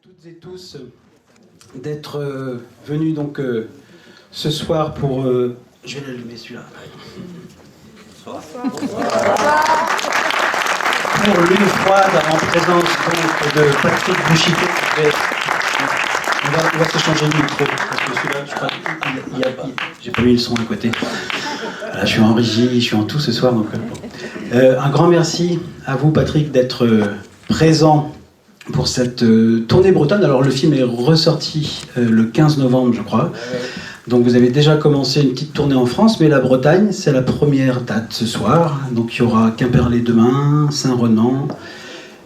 toutes et tous d'être venus donc ce soir pour... je vais l'allumer celui-là. Bonsoir. Pour Lune froide en présence donc de Patrick Bouchité. On va s'échanger le micro parce que celui-là, je crois j'ai pas mis le son à côté. Voilà, je suis en régie, je suis en tout ce soir. Donc, un grand merci à vous, Patrick, d'être présent pour cette tournée bretonne. Alors, le film est ressorti le 15 novembre, je crois. Donc, vous avez déjà commencé une petite tournée en France, mais la Bretagne, c'est la première date ce soir. Donc, il y aura Quimperlé demain, Saint-Renan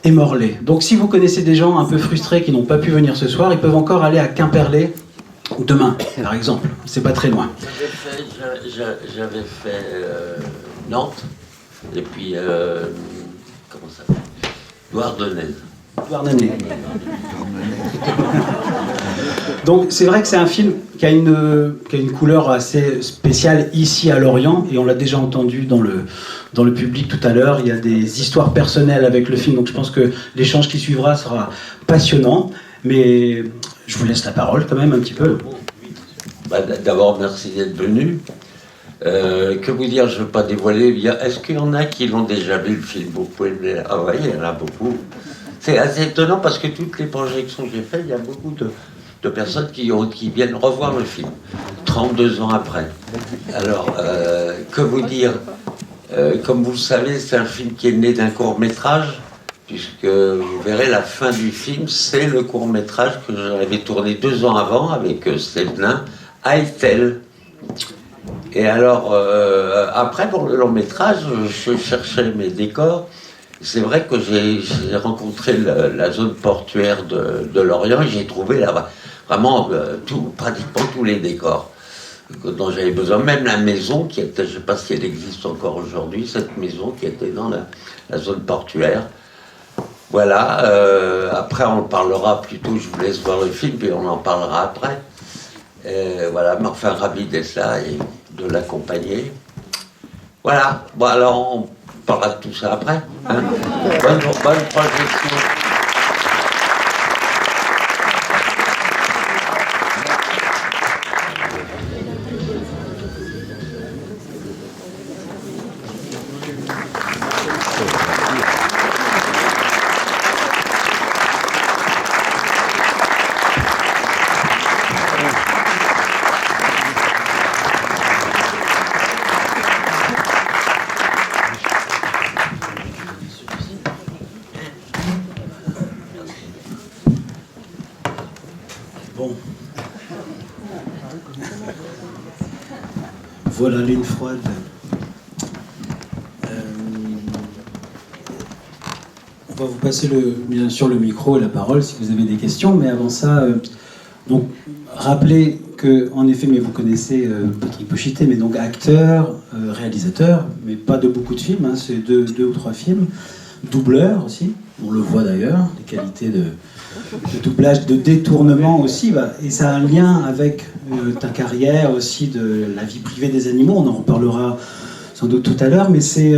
et Morlaix. Donc, si vous connaissez des gens un peu frustrés qui n'ont pas pu venir ce soir, ils peuvent encore aller à Quimperlé demain, par exemple. C'est pas très loin. J'avais fait Nantes, et puis, comment ça s'appelle, Douarnenez. Donc c'est vrai que c'est un film qui a une couleur assez spéciale ici à Lorient, et on l'a déjà entendu dans le public tout à l'heure. Il y a des histoires personnelles avec le film, donc je pense que l'échange qui suivra sera passionnant, mais je vous laisse la parole quand même un petit peu. D'abord, merci d'être venu. Que vous dire, je ne veux pas dévoiler. Est-ce qu'il y en a qui l'ont déjà vu, le film? Vous pouvez me dire. Ah oui, il y en a beaucoup. C'est assez étonnant parce que toutes les projections que j'ai faites, il y a beaucoup de personnes qui viennent revoir le film 32 ans après. Alors, que vous dire, comme vous le savez, c'est un film qui est né d'un court-métrage, puisque vous verrez, la fin du film, c'est le court-métrage que j'avais tourné 2 ans avant avec Stévenin à Etel. Et alors, après, pour le long-métrage, je cherchais mes décors. C'est vrai que j'ai rencontré la zone portuaire de Lorient et j'ai trouvé là vraiment pratiquement tous les décors dont j'avais besoin. Même la maison qui était, je ne sais pas si elle existe encore aujourd'hui, cette maison qui était dans la zone portuaire. Voilà, après on en parlera plutôt, je vous laisse voir le film puis on en parlera après. Voilà, mais enfin ravi d'être là et de l'accompagner. Voilà, bon alors on parlera de tout ça après. Hein. Bonne projection. Voilà, Lune froide. On va vous passer bien sûr le micro et la parole si vous avez des questions, mais avant ça, donc rappelez que, en effet, mais vous connaissez Patrick Bouchité, mais donc acteur, réalisateur, mais pas de beaucoup de films, hein, c'est deux ou 3 films, doubleur aussi, on le voit d'ailleurs, les qualités de doublage, de détournement aussi, et ça a un lien avec ta carrière aussi, de la vie privée des animaux, on en reparlera sans doute tout à l'heure, mais c'est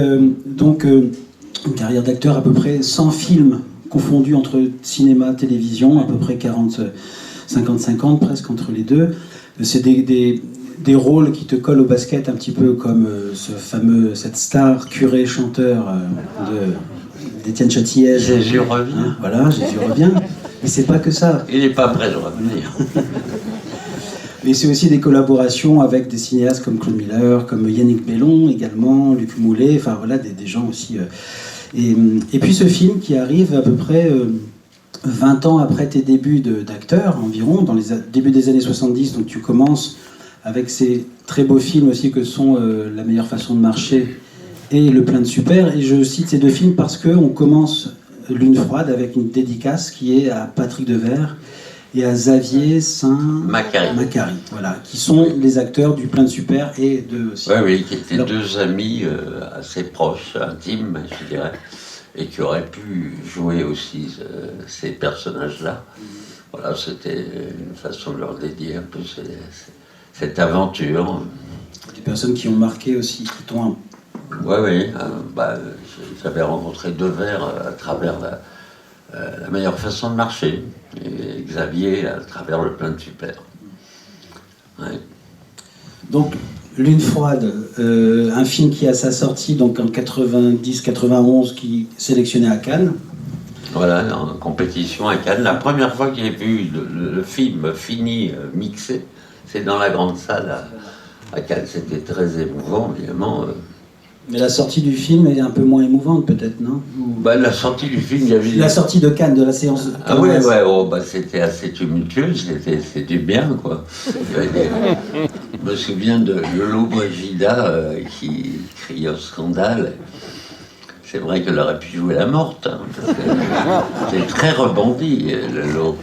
donc une carrière d'acteur, à peu près 100 films confondus entre cinéma, télévision, à peu près 50-50 presque entre les deux. C'est des rôles qui te collent au basket, un petit peu comme cette star curé-chanteur d'Étienne Châtilliez. Jésus revient. Hein, voilà, Jésus revient. Mais c'est pas que ça. Il n'est pas prêt de revenir. Mais c'est aussi des collaborations avec des cinéastes comme Claude Miller, comme Yannick Bellon également, Luc Moulet, enfin voilà, des gens aussi. Et puis ce film qui arrive à peu près 20 ans après tes débuts d'acteur, environ, dans les débuts des années 70, donc tu commences avec ces très beaux films aussi que sont La meilleure façon de marcher et Le plein de super. Et je cite ces 2 films parce qu'on commence Lune froide avec une dédicace qui est à Patrick Devers et à Xavier Saint-Macary, voilà, qui sont les acteurs du Plein de Super et de... Oui, qui étaient 2 amis assez proches, intimes, je dirais, et qui auraient pu jouer aussi ces personnages-là. Voilà, c'était une façon de leur dédier un peu cette aventure. Des personnes qui ont marqué aussi, qui t'ont... Oui, j'avais rencontré Devers à travers la meilleure façon de marcher. Et Xavier à travers le plein de super. Ouais. Donc, Lune froide, un film qui a sa sortie donc en 90-91, qui est sélectionné à Cannes. Voilà, en compétition à Cannes. La première fois que j'ai vu le film fini, mixé, c'est dans la grande salle à Cannes. C'était très émouvant, évidemment. Mais la sortie du film est un peu moins émouvante, peut-être, non? Bah, la sortie du film, il y avait... La sortie de Cannes, de la séance de Cannes. Ah ouais, c'était assez tumultueux, c'était bien, quoi. Je me souviens de Lolo Brigida qui criait au scandale. C'est vrai qu'elle aurait pu jouer la morte, hein, parce que c'est très rebondi, Lolo.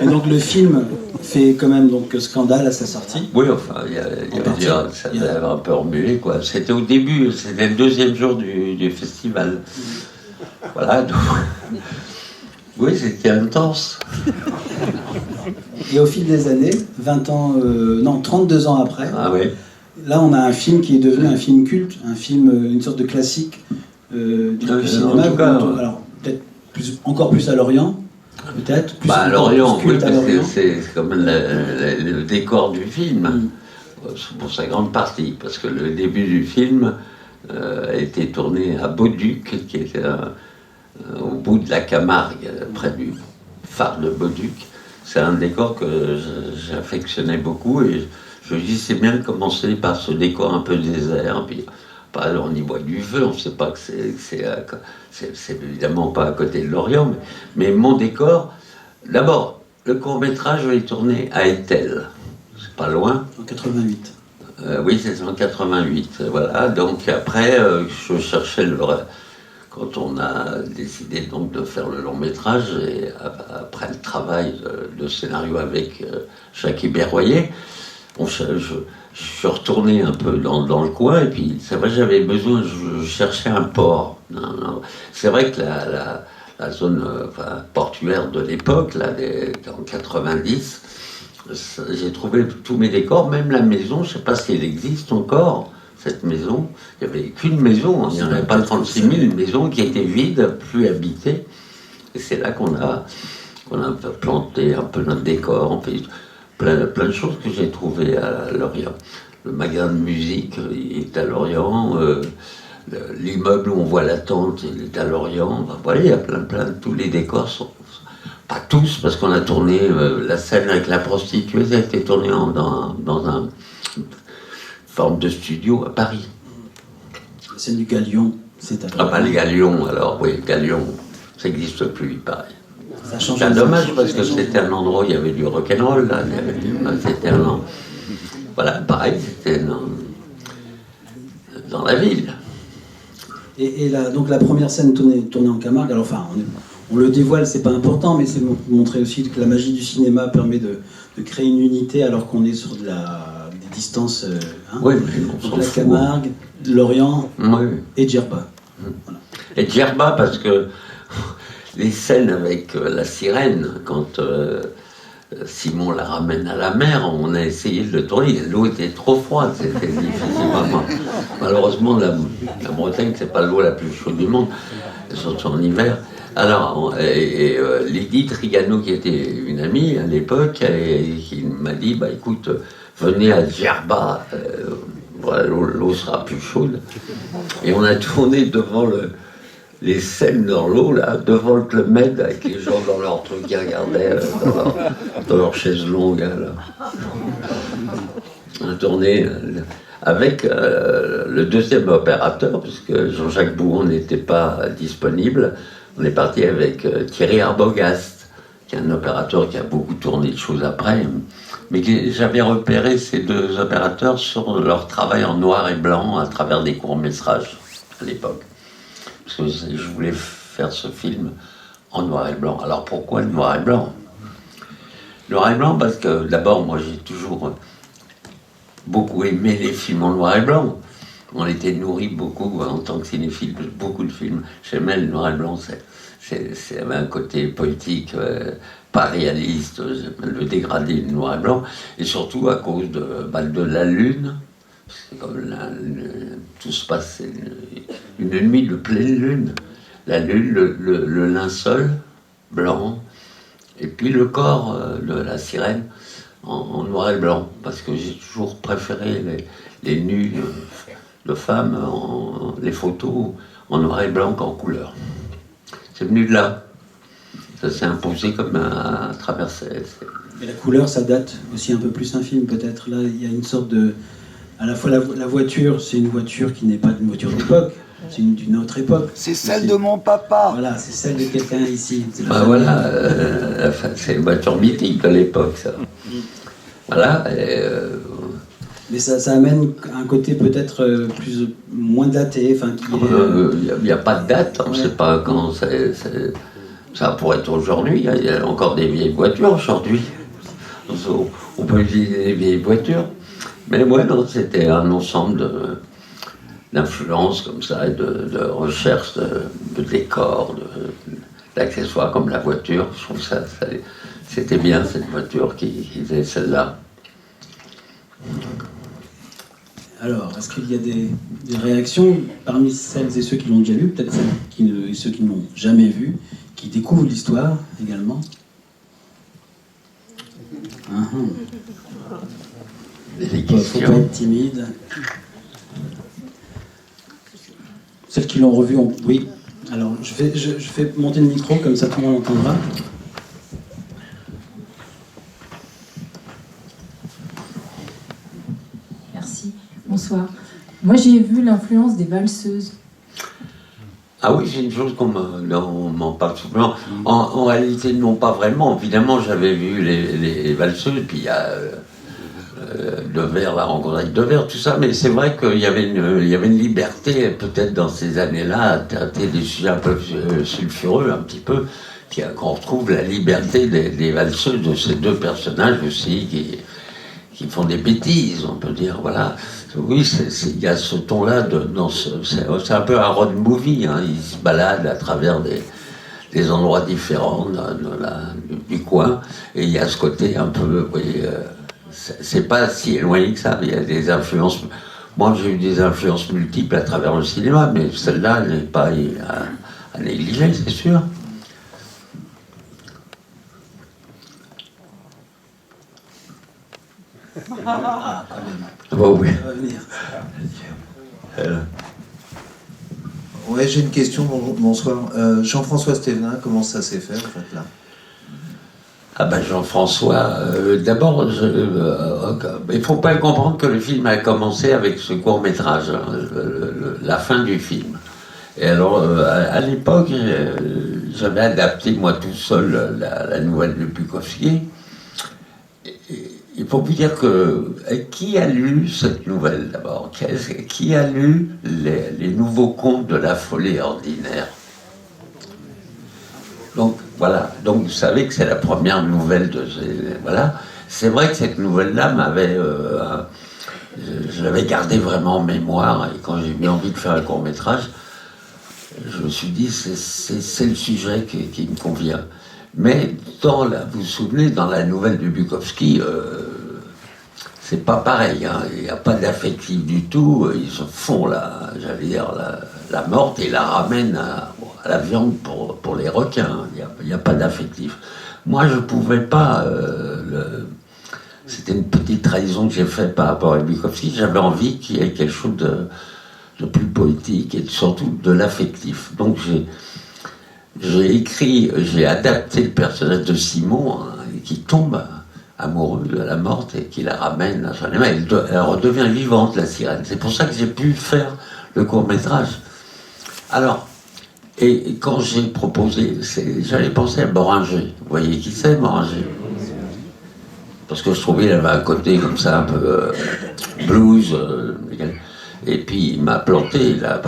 Et donc le film fait quand même donc scandale à sa sortie. Oui, enfin, ça avait un peu remué, quoi. C'était au début, c'était le deuxième jour du festival. Voilà, donc... Oui, c'était intense. Et au fil des années, 20 ans, non, 32 ans après, ah, oui. Là on a un film qui est devenu un film culte, un film, une sorte de classique du cinéma. Alors peut-être encore plus à Lorient. Peut-être plus à Lorient, oui, c'est comme le décor du film, pour sa grande partie, parce que le début du film a été tourné à Bauduc, qui était au bout de la Camargue, près du phare de Bauduc. C'est un décor que j'affectionnais beaucoup, et je me dis c'est bien de commencer par ce décor un peu désert, puis on y voit du feu, on ne sait pas que c'est évidemment pas à côté de Lorient, mais mon décor, d'abord, le court-métrage, je l'ai tourné à Etel, c'est pas loin. En 88. Oui, c'est en 88, voilà. Donc après, je cherchais quand on a décidé donc de faire le long-métrage, et après le travail de scénario avec Jacques Berroyer, je suis retourné un peu dans le coin, et puis c'est vrai, j'avais besoin, je cherchais un port. C'est vrai que la zone portuaire de l'époque, là, en 90, j'ai trouvé tous mes décors, même la maison, je ne sais pas si elle existe encore, cette maison. Il n'y avait qu'une maison, il n'y en avait pas 36 000, une maison qui était vide, plus habitée. Et c'est là qu'on a planté un peu notre décor, on fait plein de choses que j'ai trouvées à Lorient. Le magasin de musique, il est à Lorient. L'immeuble où on voit la tente, il est à Lorient. Enfin, voilà, il y a plein, tous les décors sont... Pas tous, parce qu'on a tourné la scène avec la prostituée, ça a été tourné dans une forme de studio à Paris. La scène du Galion, c'est à Paris. Ah, le Galion, alors, oui, Galion, ça n'existe plus, il paraît. C'est un dommage, parce que c'était un endroit où il y avait du rock'n'roll, là. C'était voilà, pareil, c'était dans la ville. Et donc la première scène tournée en Camargue, alors enfin, on le dévoile, c'est pas important, mais c'est montrer aussi que la magie du cinéma permet de créer une unité alors qu'on est sur des distances. Oui, donc la Camargue, Lorient et Djerba. Voilà. Et Djerba, parce que les scènes avec la sirène, quand Simon la ramène à la mer, on a essayé de le tourner, l'eau était trop froide, c'était difficile. Malheureusement, la Bretagne, c'est pas l'eau la plus chaude du monde, surtout en hiver. Alors, Lydie Trigano, qui était une amie à l'époque, qui m'a dit, écoute, venez à Djerba, voilà, l'eau sera plus chaude. Et on a tourné devant les scènes dans l'eau, là, devant le Club Med, avec les gens dans leur truc qui regardaient, dans leur chaise longue. Là. On a tourné avec le deuxième opérateur, puisque Jean-Jacques Bouon n'était pas disponible. On est parti avec Thierry Arbogast, qui est un opérateur qui a beaucoup tourné de choses après. Mais j'avais repéré ces deux opérateurs sur leur travail en noir et blanc à travers des courts-métrages à l'époque. Parce que je voulais faire ce film en noir et blanc. Alors pourquoi le noir et blanc? Le noir et blanc parce que d'abord, moi j'ai toujours beaucoup aimé les films en noir et blanc. On était nourri beaucoup en tant que cinéphile, beaucoup de films. J'aimais le noir et blanc, c'est un côté poétique, pas réaliste, le dégradé du noir et blanc. Et surtout à cause de la lune. C'est comme tout se passe, une nuit de pleine lune. la lune, le linceul blanc, et puis le corps de la sirène en noir et blanc, parce que j'ai toujours préféré les nus de femmes, les photos en noir et blanc qu'en couleur. C'est venu de là. Ça s'est imposé comme à travers Et la couleur, ça date aussi un peu plus un film, peut-être. Là, il y a une sorte de... À la fois, la voiture, c'est une voiture qui n'est pas une voiture d'époque, c'est d'une autre époque. C'est celle de mon papa. Voilà, c'est celle de quelqu'un ici. Voilà, c'est une voiture mythique de l'époque, ça. Voilà. Mais ça amène un côté peut-être moins daté. Il n'y a pas de date, on ne sait pas quand ça pourrait être aujourd'hui. Il y a encore des vieilles voitures aujourd'hui. On peut utiliser des vieilles voitures. Mais ouais, non, c'était un ensemble d'influences comme ça, et de recherche de décors, d'accessoires comme la voiture. Je trouve ça c'était bien cette voiture qui faisait celle-là. Alors, est-ce qu'il y a des réactions parmi celles et ceux qui l'ont déjà vu, peut-être ceux qui ne l'ont jamais vu, qui découvrent l'histoire également? Il ne faut pas être timide. Celles qui l'ont revu, oui. Alors, je fais monter le micro, comme ça tout le monde entendra. Merci. Bonsoir. Moi, j'ai vu l'influence des valseuses. Ah oui, c'est une chose qu'on m'en parle souvent. En réalité, non, pas vraiment. Évidemment, j'avais vu les valseuses, puis il y a Devers, la rencontre avec Devers, tout ça, mais c'est vrai qu'il y avait une liberté, peut-être dans ces années-là, à traiter des sujets un peu sulfureux, un petit peu, qu'on retrouve la liberté des valseuses, de ces deux personnages aussi, qui font des bêtises, on peut dire, voilà. Oui, il y a ce ton-là, c'est un peu un road movie, hein. Il se balade à travers des endroits différents du coin, et il y a ce côté un peu, vous voyez, c'est pas si éloigné que ça, il y a des influences. Moi, j'ai eu des influences multiples à travers le cinéma, mais celle-là, elle n'est pas à négliger, c'est sûr. Ah, quand même. Bon, oui. Ouais, j'ai une question, bonsoir. Jean-François Stévenin, comment ça s'est fait, en fait, là? Ah ben Jean-François, d'abord, il ne faut pas comprendre que le film a commencé avec ce court-métrage, hein, la fin du film. Et alors, à l'époque, j'avais adapté moi tout seul la nouvelle de Bukowski. Il faut vous dire que qui a lu cette nouvelle d'abord? Qui a lu les nouveaux contes de la folie ordinaire? Donc voilà, donc vous savez que c'est la première nouvelle de voilà. C'est vrai que cette nouvelle-là je l'avais gardée vraiment en mémoire, et quand j'ai eu envie de faire un court-métrage, je me suis dit c'est le sujet qui me convient. Mais vous vous souvenez, dans la nouvelle de Bukowski, c'est pas pareil, hein. Il n'y a pas d'affectif du tout, ils se font j'allais dire, la morte et la ramènent à la viande pour les requins, il n'y a pas d'affectif. Moi, je ne pouvais pas, c'était une petite trahison que j'ai faite par rapport à Bukowski, j'avais envie qu'il y ait quelque chose de plus poétique et surtout de l'affectif. Donc j'ai adapté le personnage de Simon, hein, qui tombe amoureux de la morte et qui la ramène à son aimant. Elle redevient vivante, la sirène. C'est pour ça que j'ai pu faire le court-métrage. Alors, et quand j'ai proposé, j'avais pensé à Boringer. Vous voyez qui c'est, Boringer? Parce que je trouvais qu'il avait un côté comme ça, un peu blues. Et puis il m'a planté, il l'a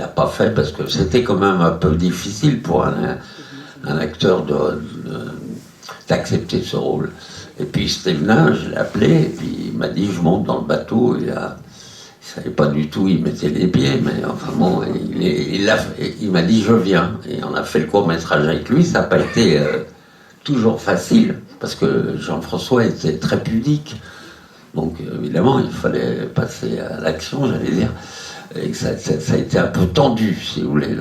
pas fait parce que c'était quand même un peu difficile pour un acteur d'accepter ce rôle. Et puis Stévenin, je l'ai appelé, et puis il m'a dit je monte dans le bateau, et là, il ne savait pas du tout où il mettait les pieds, mais enfin bon, il m'a dit je viens. Et on a fait le court-métrage avec lui, ça n'a pas été toujours facile, parce que Jean-François était très pudique. Donc évidemment, il fallait passer à l'action, j'allais dire. et que ça a été un peu tendu, si vous voulez.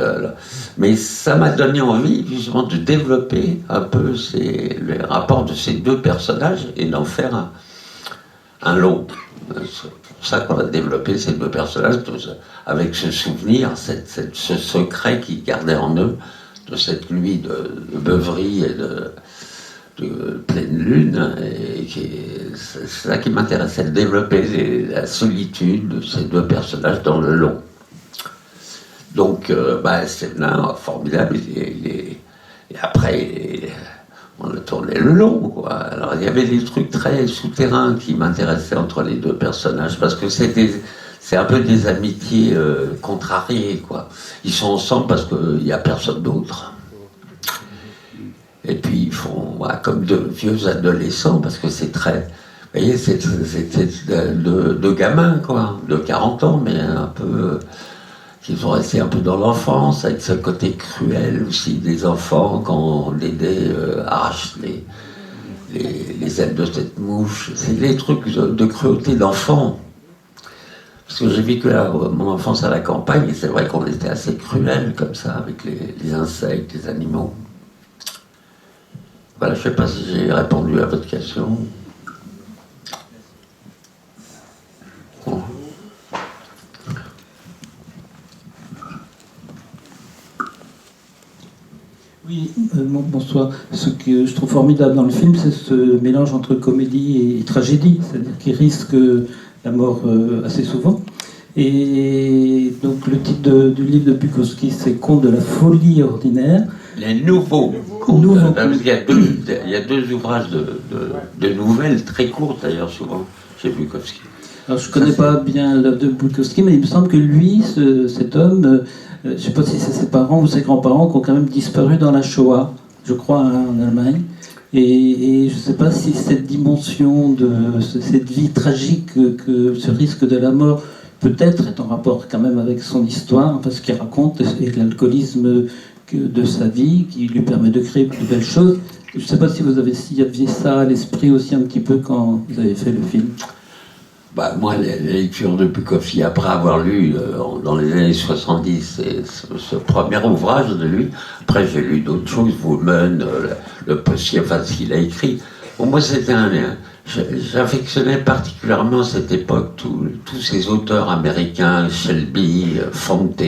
Mais ça m'a donné envie, justement, de développer un peu les rapports de ces deux personnages et d'en faire un long. C'est pour ça qu'on a développé ces deux personnages, avec ce souvenir, ce secret qu'ils gardaient en eux, de cette nuit de beuverie et de pleine lune, et c'est ça qui m'intéressait, de développer la solitude de ces deux personnages dans le long. Donc, c'est formidable, et après, on a tourné le long, quoi. Alors, il y avait des trucs très souterrains qui m'intéressaient entre les deux personnages, parce que c'est un peu des amitiés contrariées, quoi. Ils sont ensemble parce qu'il n'y a personne d'autre. Et puis ils font comme de vieux adolescents, parce que c'est très... Vous voyez, c'était de gamins, quoi, de 40 ans, mais un peu... Ils sont restés un peu dans l'enfance, avec ce côté cruel aussi des enfants, quand Dédé arrache les ailes de cette mouche. C'est des trucs de cruauté d'enfant. Parce que j'ai vécu mon enfance à la campagne, et c'est vrai qu'on était assez cruel comme ça, avec les insectes, les animaux. Voilà, je ne sais pas si j'ai répondu à votre question. Bon. Oui, bonsoir. Ce que je trouve formidable dans le film, c'est ce mélange entre comédie et tragédie, c'est-à-dire qu'il risque la mort assez souvent. Et donc le titre du livre de Bukowski, c'est Contes de la folie ordinaire. Les nouveaux contes. Il y a deux ouvrages de nouvelles très courtes d'ailleurs souvent chez Bukowski. Alors je ne connais pas bien l'œuvre de Bukowski, mais il me semble que lui, cet homme, je ne sais pas si c'est ses parents ou ses grands-parents qui ont quand même disparu dans la Shoah, je crois, en Allemagne. Et je ne sais pas si cette dimension de cette vie tragique, que ce risque de la mort, peut-être est en rapport quand même avec son histoire, parce qu'il raconte, et l'alcoolisme de sa vie, qui lui permet de créer de belles choses. Je ne sais pas si vous aviez ça à l'esprit aussi un petit peu quand vous avez fait le film. Moi, la lecture de Bukowski, après avoir lu dans les années 70 ce premier ouvrage de lui, après j'ai lu d'autres choses, Woman, le Possier, enfin ce qu'il a écrit. Bon, moi, c'était j'affectionnais particulièrement à cette époque tous ces auteurs américains, Shelby, Fante,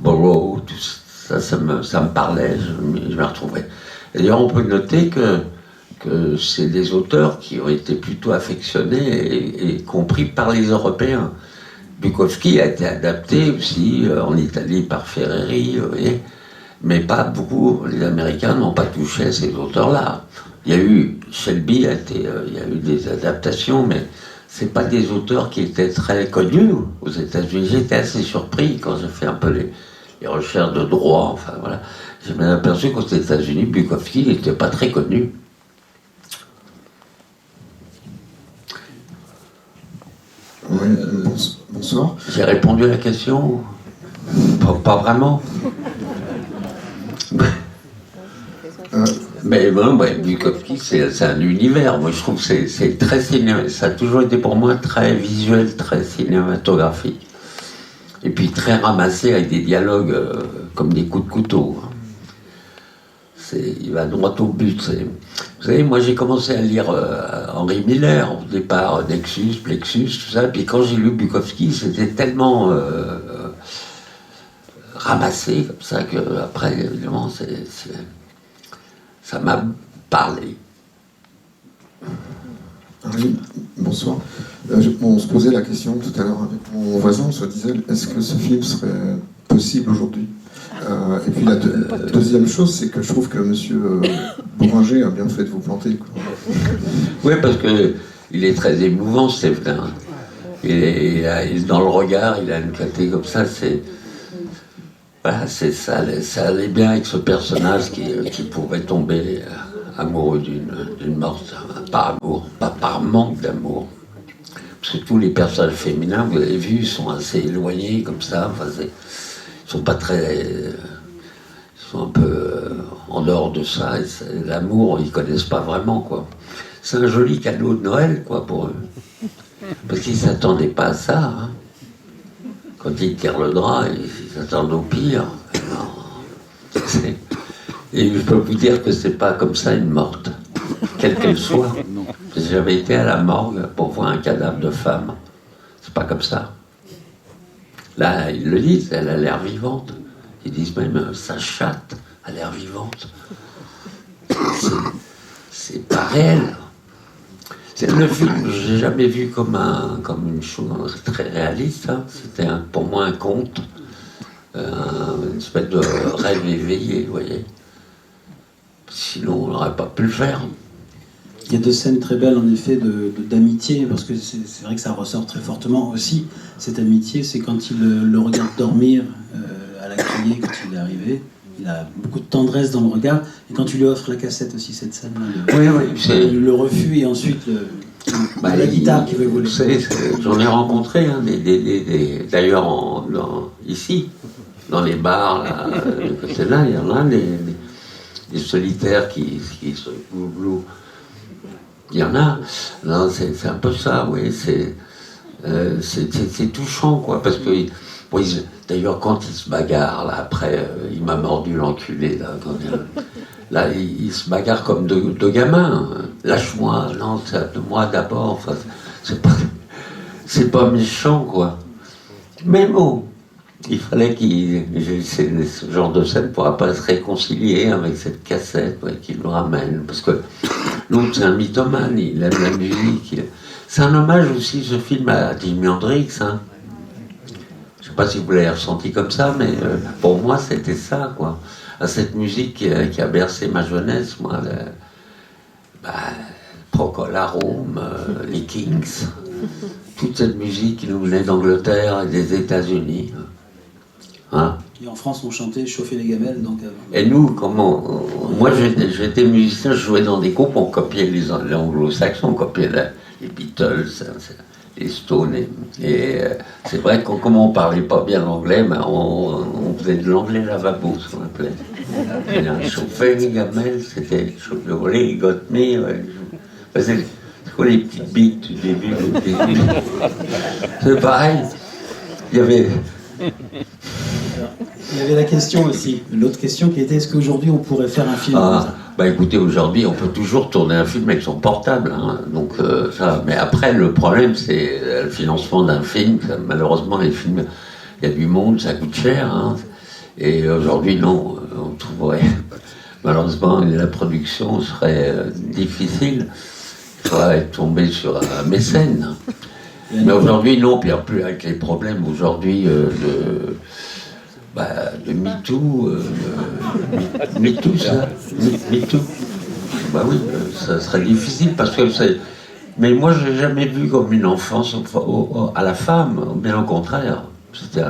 Burroughs, tout ça, ça me parlait, je me retrouvais. Et d'ailleurs, on peut noter que c'est des auteurs qui ont été plutôt affectionnés et compris par les Européens. Bukowski a été adapté aussi en Italie par Ferreri, vous voyez, mais pas beaucoup. Les Américains n'ont pas touché à ces auteurs-là. Il y a eu Shelby, il y a eu des adaptations, mais c'est pas des auteurs qui étaient très connus aux États-Unis. J'étais assez surpris quand j'ai fait un peu les recherches de droit. Enfin voilà, j'ai bien aperçu qu'aux États-Unis, Bukowski n'était pas très connu. Oui, bonsoir. J'ai répondu à la question. Pas vraiment. Mais Bukowski, c'est un univers. Moi, je trouve que c'est très ça a toujours été pour moi très visuel, très cinématographique. Et puis très ramassé avec des dialogues comme des coups de couteau. Il va droit au but. Vous savez, moi j'ai commencé à lire Henri Miller, au départ, Nexus, Plexus, tout ça. Puis quand j'ai lu Bukowski, c'était tellement ramassé comme ça qu'après, évidemment, ça m'a parlé. Oui, bonsoir. On se posait la question tout à l'heure avec mon voisin, on se disait, est-ce que ce film serait possible aujourd'hui ? Et puis la deuxième chose, c'est que je trouve que M. Bourringer a bien fait de vous planter, quoi. Oui, parce qu'il est très émouvant, Stéphane. Dans le regard, il a une clarté comme ça, ça allait bien avec ce personnage qui pouvait tomber amoureux d'une morte, pas par manque d'amour. Parce que tous les personnages féminins, vous avez vu, sont assez éloignés comme ça. Enfin, ils sont pas très... Ils sont un peu en dehors de ça. L'amour, ils connaissent pas vraiment, quoi. C'est un joli cadeau de Noël, quoi, pour eux. Parce qu'ils ne s'attendaient pas à ça. Hein. Quand ils tirent le drap, ils s'attendent au pire. Et je peux vous dire que c'est pas comme ça une morte, quelle qu'elle soit. J'avais été à la morgue pour voir un cadavre de femme. C'est pas comme ça. Là, ils le disent, elle a l'air vivante. Ils disent même, sa chatte a l'air vivante. C'est pas réel. C'est le film que j'ai jamais vu comme une chose très réaliste. Hein. C'était pour moi un conte, une espèce de rêve éveillé, vous voyez. Sinon, on n'aurait pas pu le faire. Il y a deux scènes très belles, en effet, d'amitié, parce que c'est vrai que ça ressort très fortement aussi. Cette amitié, c'est quand il le regarde dormir à la criée, quand il est arrivé. Il a beaucoup de tendresse dans le regard. Et quand tu lui offres la cassette aussi, cette scène-là, le refus et ensuite la guitare qui veut voler. J'en ai rencontré, hein, d'ailleurs ici, dans les bars, là, de côté-là, il y en a des solitaires qui se glouglou. Il y en a. C'est un peu ça, oui. C'est touchant, quoi, parce que d'ailleurs, quand il se bagarre, là, après, il m'a mordu l'enculé, là, il se bagarre comme deux gamins. Lâche-moi, non, c'est de moi d'abord. Enfin, c'est pas méchant, quoi. Mais bon, il fallait ce genre de scène ne pourra pas se réconcilier avec cette cassette qu'il nous ramène. Parce que l'autre, c'est un mythomane, il aime la musique. C'est un hommage aussi, ce film, à Jimi Hendrix, hein. Je ne sais pas si vous l'avez ressenti comme ça, mais pour moi, c'était ça, quoi. À cette musique qui a bercé ma jeunesse, moi. Procol Harum, les Kings, toute cette musique qui nous venait d'Angleterre et des États-Unis. Hein? Et en France, on chantait Chauffer les gamelles. Donc, et nous, comment moi, j'étais musicien, je jouais dans des groupes, on copiait les anglo-saxons, on copiait les Beatles, les Stones. Et c'est vrai que comme on parlait pas bien l'anglais, mais on faisait de l'anglais lavabo, ce qu'on appelait. Chauffer les gamelles, c'était chauffer les got me. Ouais. C'est quoi les petites bites du début? C'est pareil. Il y avait la question aussi, l'autre question qui était, est-ce qu'aujourd'hui on pourrait faire un film comme ça? Écoutez, aujourd'hui on peut toujours tourner un film avec son portable, hein. Donc ça. Mais après le problème c'est le financement d'un film. Malheureusement les films, il y a du monde, ça coûte cher, hein. Et aujourd'hui non, on trouverait. Malheureusement la production serait difficile. Il faudrait tomber sur un mécène. Mais aujourd'hui non, puis plus avec les problèmes aujourd'hui de MeToo, MeToo, ça. MeToo. Bah oui, ça serait difficile parce que c'est. Mais moi, je n'ai jamais vu comme une enfance à la femme, bien au contraire. C'était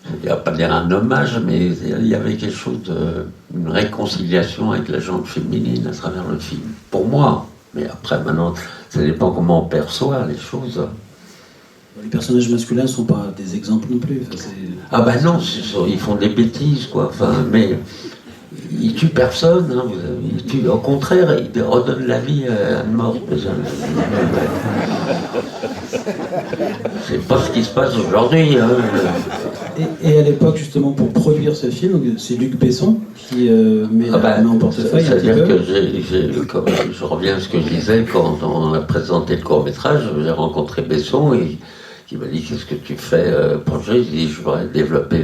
je ne vais pas dire un hommage, mais il y avait quelque chose une réconciliation avec la gente féminine à travers le film. Pour moi. Mais après, maintenant, ça dépend comment on perçoit les choses. Les personnages masculins ne sont pas des exemples non plus. Enfin, non, ils font des bêtises, quoi. Enfin, mais ils tuent personne. Hein. Au contraire, ils redonnent la vie à une morte. C'est pas ce qui se passe aujourd'hui. Hein. Et à l'époque, justement, pour produire ce film, c'est Luc Besson qui met la main en portefeuille. C'est-à-dire que je reviens à ce que je disais quand on a présenté le court-métrage, j'ai rencontré Besson et il m'a dit qu'est-ce que tu fais projet. J'ai dit je voudrais développer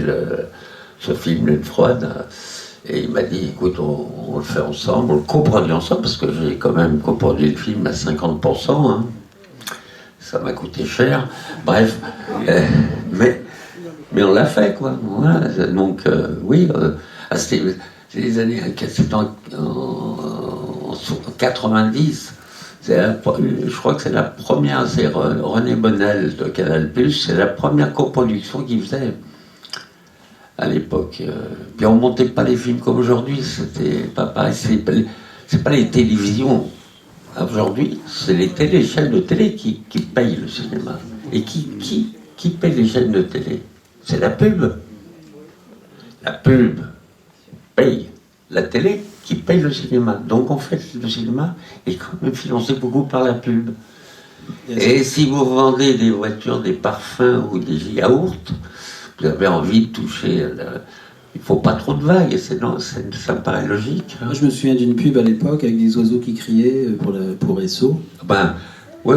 ce film Lune froide. Et il m'a dit écoute, on le fait ensemble, on le coproduit ensemble parce que j'ai quand même coproduit le film à 50%. Hein. Ça m'a coûté cher. Bref, mais on l'a fait, quoi. Voilà. Donc, oui, c'était les années. C'était en 90. Je crois que c'est la première. C'est René Bonnel de Canal+. C'est la première coproduction qu'il faisait à l'époque. Puis on montait pas les films comme aujourd'hui. C'était pas pareil. C'est pas les télévisions. Aujourd'hui, c'est les chaînes de télé qui payent le cinéma. Et qui paye les chaînes de télé? C'est la pub. La pub paye la télé qui paye le cinéma. Donc en fait, le cinéma est quand même financé beaucoup par la pub. Et si vous vendez des voitures, des parfums ou des yaourts, vous avez envie de toucher. Il ne faut pas trop de vagues, ça me paraît logique. Moi, je me souviens d'une pub à l'époque avec des oiseaux qui criaient pour Esso. Ben, oui.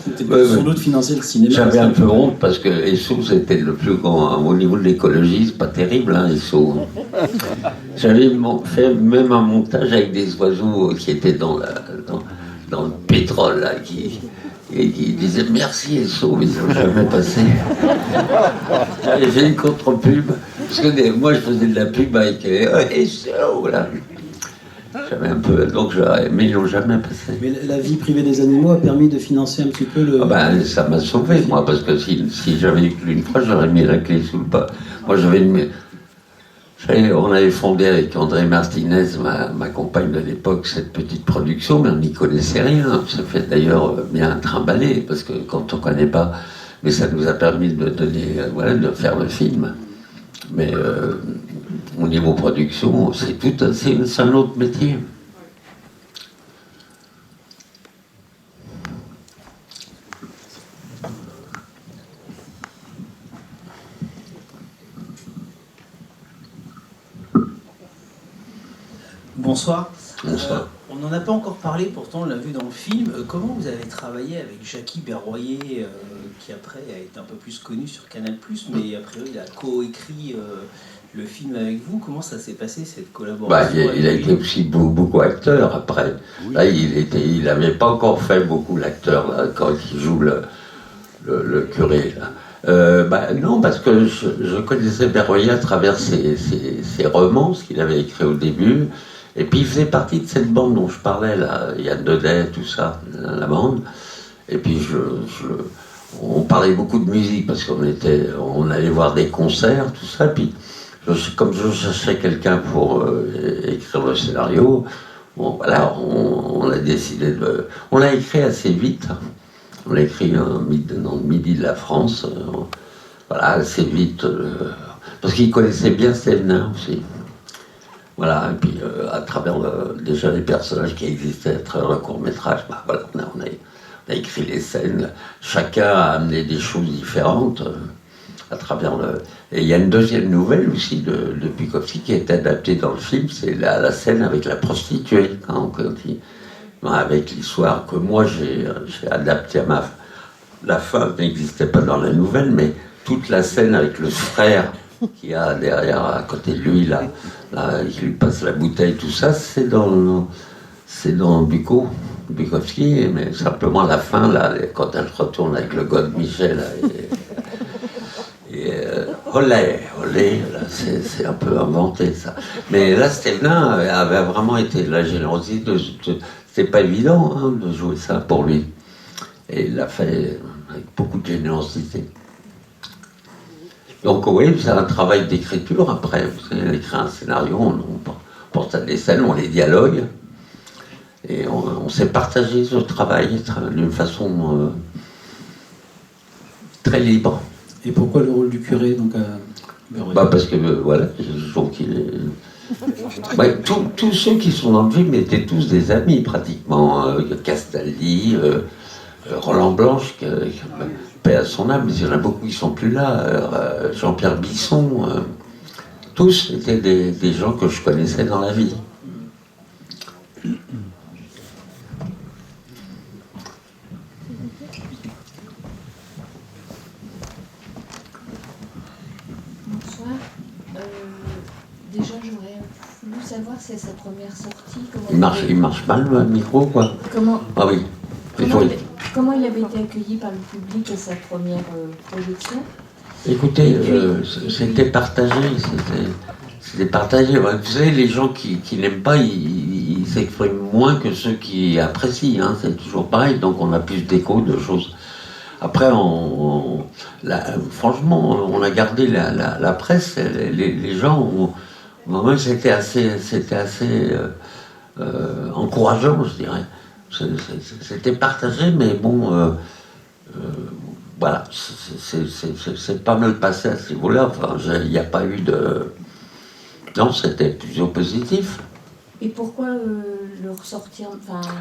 C'était sans doute financer le cinéma. J'avais un peu honte parce que Esso, c'était le plus grand. Au niveau de l'écologie, c'est pas terrible, hein, Esso. J'avais fait même un montage avec des oiseaux qui étaient dans le pétrole, là, qui disaient merci Esso, mais ils n'ont jamais passé. J'avais fait une contre-pub, parce que moi je faisais de la pub avec Esso, là. J'avais un peu, mais ils n'ont jamais passé. Mais la vie privée des animaux a permis de financer un petit peu le... Ah ben, ça m'a sauvé, moi, parce que si j'avais eu une fois, j'aurais mis la clé sous le pas. Moi, on avait fondé avec André Martinez, ma compagne de l'époque, cette petite production, mais on n'y connaissait rien. Ça fait d'ailleurs bien trimballer, parce que quand on ne connaît pas, mais ça nous a permis de donner, de faire le film. Mais au niveau production, c'est un autre métier. Bonsoir. Bonsoir. On n'en a pas encore parlé, pourtant on l'a vu dans le film. Comment vous avez travaillé avec Jackie Berroyer, qui après a été un peu plus connu sur Canal+, mais a priori il a coécrit le film avec vous. Comment ça s'est passé cette collaboration? Il a été aussi beaucoup acteur après. Oui. Là, il n'avait pas encore fait beaucoup l'acteur là, quand il joue le curé. Là. Non, parce que je connaissais Berroyer à travers ses romans, ce qu'il avait écrit au début. Et puis il faisait partie de cette bande dont je parlais, là, Yann Dedet, tout ça, la bande. Et puis on parlait beaucoup de musique, parce on allait voir des concerts, tout ça. Puis comme je cherchais quelqu'un pour écrire le scénario, bon, voilà, on a décidé on l'a écrit assez vite. On l'a écrit dans le midi de la France, voilà, assez vite, parce qu'il connaissait bien Stévenin aussi. Voilà, et puis à travers déjà les personnages qui existaient à travers le court-métrage, voilà, on a écrit les scènes, chacun a amené des choses différentes à travers Et il y a une deuxième nouvelle aussi de Bukowski qui est adaptée dans le film, c'est la scène avec la prostituée, avec l'histoire que moi j'ai adaptée à la fin n'existait pas dans la nouvelle, mais toute la scène avec le frère qui a derrière, à côté de lui, là, qui lui passe la bouteille, tout ça, c'est dans Bukowski, mais simplement la fin, là, quand elle se retourne avec le God Michel, olé, là, c'est un peu inventé, ça. Mais là, Stévenin avait vraiment été la générosité, c'était pas évident hein, de jouer ça pour lui. Et il l'a fait avec beaucoup de générosité. Donc oui, c'est un travail d'écriture après. Vous avez écrit un scénario, on porte à des scènes, on les dialogue. Et on s'est partagé ce travail d'une façon très libre. Et pourquoi le rôle du curé donc parce que voilà, je trouve qu'il est... tous ceux qui sont dans le film étaient tous des amis pratiquement. Castaldi, Roland Blanche, paix à son âme, mais il y en a beaucoup qui ne sont plus là. Jean-Pierre Bisson, tous étaient des gens que je connaissais dans la vie. Bonsoir. Déjà, j'aurais voulu savoir si c'est sa première sortie. Il marche mal le micro, quoi. Ah oui. Comment il avait été accueilli par le public à sa première projection? Écoutez, c'était partagé. C'était partagé. Vous savez, les gens qui n'aiment pas, ils s'expriment moins que ceux qui apprécient. Hein, c'est toujours pareil. Donc on a plus d'écho de choses. Après, franchement, on a gardé la presse. Les gens, c'était assez encourageant, je dirais. C'était partagé, mais bon, voilà, c'est pas mal passé à ce niveau-là. Enfin, il n'y a pas eu de... Non, c'était plutôt positif. Et pourquoi le ressortir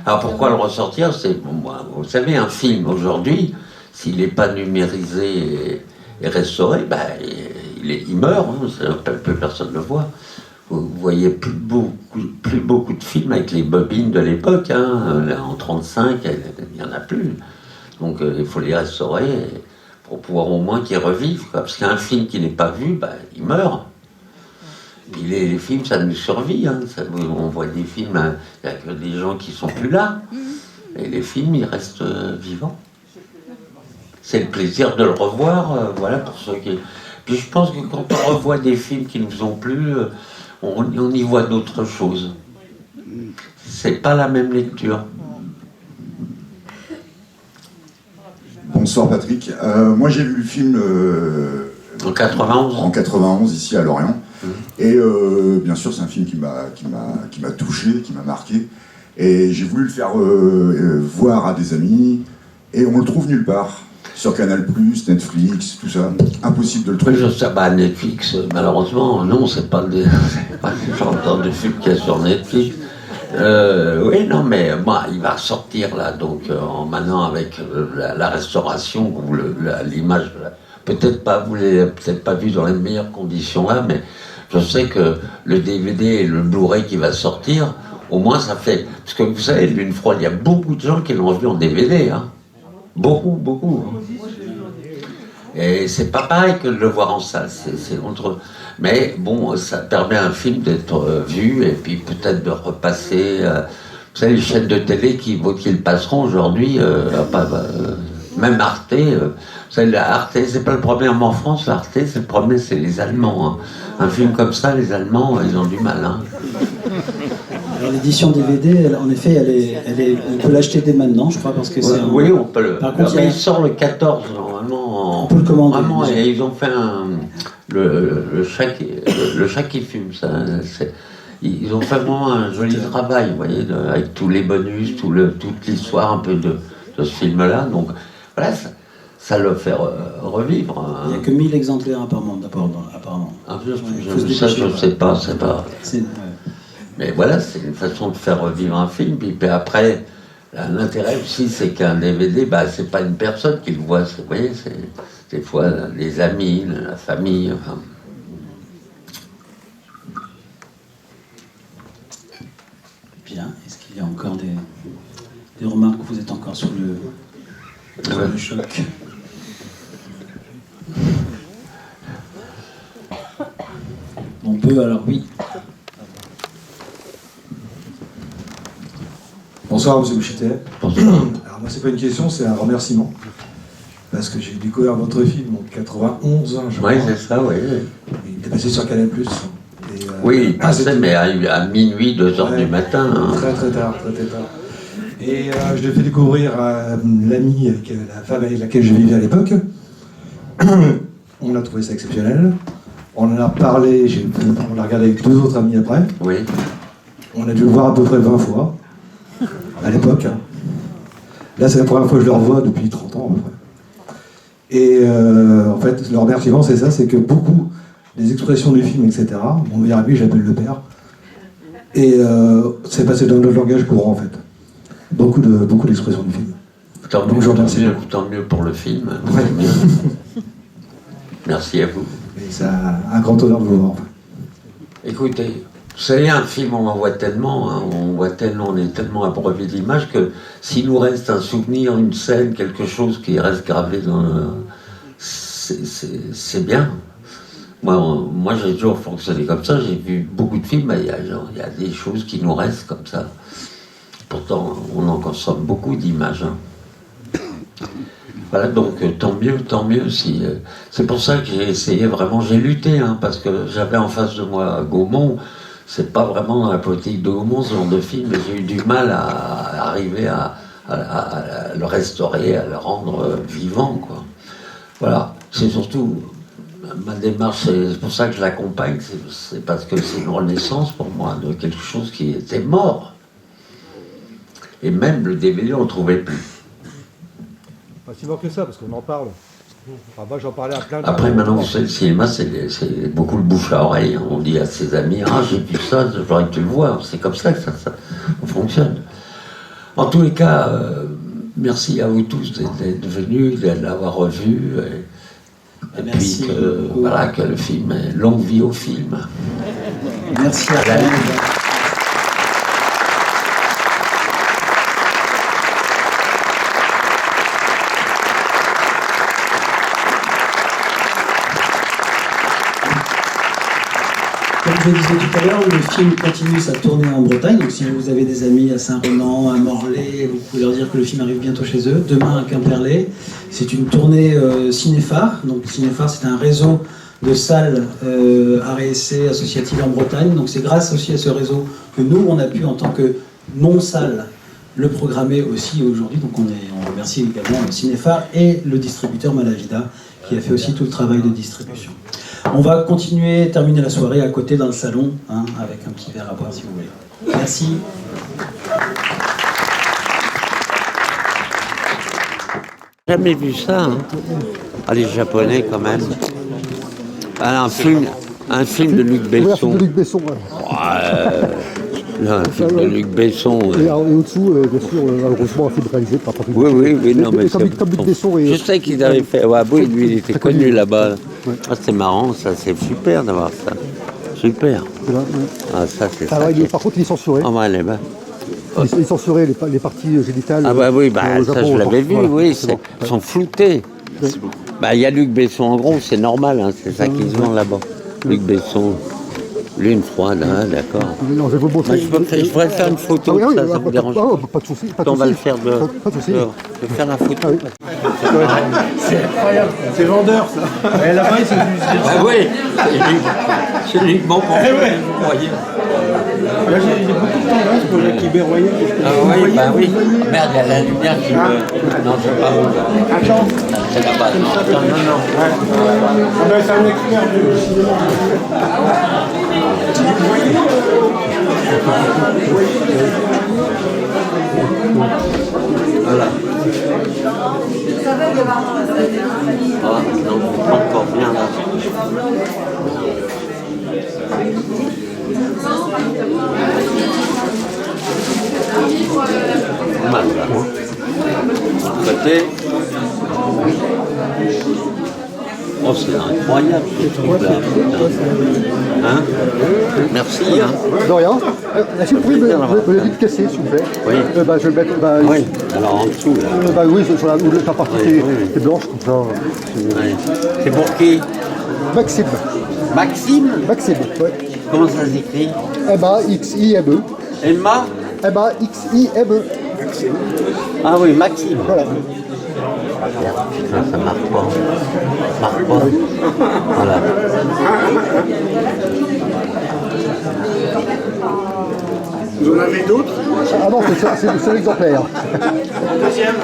Alors pourquoi le ressortir? C'est, bon, vous savez, un film aujourd'hui, s'il n'est pas numérisé et restauré, ben, il meurt, hein, plus personne ne le voit. Vous voyez plus beaucoup de films avec les bobines de l'époque, hein, en 35, il n'y en a plus. Donc il faut les restaurer pour pouvoir au moins qu'ils revivent, quoi. Parce qu'un film qui n'est pas vu, ben, il meurt. Puis les films, ça nous survit. Hein. On voit des films, il n'y a que des gens qui sont plus là. Et les films, ils restent vivants. C'est le plaisir de le revoir, voilà, pour ceux qui... Puis je pense que quand on revoit des films qui nous ont plu, on y voit d'autres choses. C'est pas la même lecture. Bonsoir Patrick. Moi j'ai vu le film En 91. En 91 ici à Lorient. Et bien sûr c'est un film qui m'a touché, qui m'a marqué. Et j'ai voulu le faire voir à des amis. Et on le trouve nulle part. Sur Canal+, Netflix, tout ça. Impossible de le trouver. Oui, je sais, bah, Netflix, malheureusement, non, c'est pas le genre de film qu'il y a sur Netflix. Oui, non, mais moi, il va sortir là, donc maintenant avec la restauration, l'image, peut-être pas, vous l'avez peut-être pas vu dans les meilleures conditions là, mais je sais que le DVD et le Blu-ray qui va sortir, au moins ça fait, parce que vous savez, Lune froide, il y a beaucoup de gens qui l'ont vu en DVD, hein. Beaucoup. Et c'est pas pareil que de le voir en salle, c'est autre. Mais bon, ça permet à un film d'être vu et puis peut-être de repasser. Vous savez, les chaînes de télé qui le passeront aujourd'hui, même Arte. Vous savez, Arte, c'est pas le premier en France, Arte, c'est le premier, c'est les Allemands. Hein. Un film comme ça, les Allemands, ils ont du mal. Hein. Alors l'édition DVD, en effet, on peut l'acheter dès maintenant, je crois, parce que c'est. Oui, on peut le. Par contre, mais il sort le 14 normalement. On peut le commander. Vraiment, et ils ont fait le chat qui fume, ça. Ils ont fait vraiment un joli travail, vous voyez, avec tous les bonus, toute l'histoire un peu de ce film-là. Donc voilà, ça le fait revivre. Hein. Il n'y a que 1000 exemplaires apparemment. Ah, ça, je ne sais pas, c'est pas. Mais voilà, c'est une façon de faire revivre un film. Puis après, l'intérêt aussi, c'est qu'un DVD, bah, c'est pas une personne qui le voit. Vous voyez, c'est des fois les amis, la famille. Enfin. Bien. Est-ce qu'il y a encore des remarques? Vous êtes encore sous le choc. On peut, alors oui. Bonsoir, monsieur Bouchité. Bonsoir. Alors, moi, c'est pas une question, c'est un remerciement. Parce que j'ai découvert votre film en 91, je crois. Oui, c'est ça, oui. Il est passé sur Canal+. Oui, il passait, mais à minuit, 2h du matin. Hein. Très tard. Et je l'ai fait découvrir à l'amie, la femme avec laquelle je vivais à l'époque. On a trouvé ça exceptionnel. On en a parlé, on l'a regardé avec 2 autres amis après. Oui. On a dû le voir à peu près 20 fois, à l'époque. Là, c'est la première fois que je le revois depuis 30 ans, à peu près. Et en fait, le remerciement, c'est ça, c'est que beaucoup des expressions du film, etc., mon meilleur ami, j'appelle le père, et c'est passé dans notre langage courant, en fait. Beaucoup d'expressions du film. Donc, tant mieux pour le film. Ouais. Merci à vous. Et c'est un grand honneur de vous voir. Écoutez, vous savez, un film, on en voit tellement, hein, on est tellement abreuvé d'images que s'il nous reste un souvenir, une scène, quelque chose qui reste gravé dans c'est bien. Moi, j'ai toujours fonctionné comme ça, j'ai vu beaucoup de films, il y a des choses qui nous restent comme ça. Pourtant, on en consomme beaucoup d'images. Hein. Voilà, donc tant mieux. C'est pour ça que j'ai essayé vraiment, j'ai lutté, hein, parce que j'avais en face de moi Gaumont. C'est pas vraiment dans la politique de Gaumont, ce genre de film, mais j'ai eu du mal à arriver à le restaurer, à le rendre vivant, quoi. Voilà, c'est surtout ma démarche, c'est pour ça que je l'accompagne, c'est parce que c'est une renaissance pour moi de quelque chose qui était mort. Et même le DVD, on ne trouvait plus. Pas si mort que ça, parce qu'on en parle. Moi, j'en parlais à plein de... Après, maintenant, vous savez, le cinéma, c'est beaucoup le bouche à oreille. On dit à ses amis, ah, j'ai vu ça, j'aurais dû le voir. C'est comme ça que ça fonctionne. En tous les cas, merci à vous tous d'être venus, de l'avoir revu. Et merci puis voilà, que le film ait longue vie au film. Merci à vous. Comme je le disais tout à l'heure, le film continue sa tournée en Bretagne. Donc si vous avez des amis à Saint-Ronan, à Morlaix, vous pouvez leur dire que le film arrive bientôt chez eux. Demain à Quimperlé. C'est une tournée Cinéphare. Donc Cinéphare, c'est un réseau de salles art et essai associatives en Bretagne. Donc c'est grâce aussi à ce réseau que nous, on a pu, en tant que non-salle, le programmer aussi aujourd'hui. Donc on remercie également le Cinéphare et le distributeur Malavida qui a fait aussi tout le travail de distribution. On va continuer, terminer la soirée à côté dans le salon, hein, avec un petit verre à boire si vous voulez. Merci. Jamais vu ça, hein. Ah, les Japonais quand même. Ah, un film de Luc Besson. Oui, un film de Luc Besson, ouais. Là, un film de Luc Besson. Et au-dessous, bien sûr, heureusement, un film réalisé par Patrick Oui, non, mais comme Luc Besson et... Je sais qu'ils avaient fait... Ouais, oui, lui, il était connu là-bas. Ouais. Ah, c'est marrant, ça, c'est super d'avoir ça. Super. Là, ouais. Ah, ça, c'est ça. Par contre, il est censuré. Ah, ouais, ben. Il est censuré, les parties génitales. Ah, bah oui, ça, je l'avais vu, voilà, oui, ils sont floutés. Ouais. Bah, il y a Luc Besson en gros, c'est normal, hein, c'est ça qu'ils ont là-bas. Luc Besson. Lune froide, hein, d'accord. Non, je vais vous montrer. Je pourrais faire une photo, ah, oui, ça vous dérange pas de souci. On va le faire de... Pas de souci. Je vais faire la photo. Ah, oui. C'est incroyable, c'est vendeur ça. Et là-bas, ils sont juste... Ah oui, c'est uniquement pour vous, vous voyez. Là, j'ai beaucoup de tendance pour Jackie Berroyer. Ah oui, bah oui. Merde, il y a la lumière qui me... Non, c'est pas vous. Attends. C'est là-bas. Non. Ouais. Ah ben, c'est un expert du cinéma. Voilà. Ah, non, pas encore bien là. Mal là. Côté. Oh, c'est incroyable ce truc-là. Hein? Merci. Hein? De rien. Est-ce que vous pouvez me le vite casser, s'il vous plaît? Oui. Je vais le mettre. Oui, alors en dessous là. Oui, sur la partie qui est blanche, comme ça. C'est pour qui? Maxime. Maxime? Maxime, oui. Comment ça s'écrit? M-A-X-I-M-E. Emma? M-A-X-I-M-E. Ah oui, Maxime. Voilà. Putain, ça marche pas. Ça marche pas. Voilà. Vous en avez d'autres? Ah non, c'est l'exemplaire. Deuxième.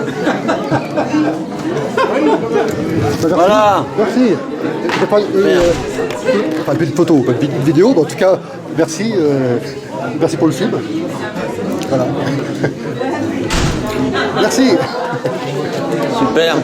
Voilà. Merci. Pas une photo, pas une vidéo, mais en tout cas, merci. Merci pour le film. Voilà. Merci. Super.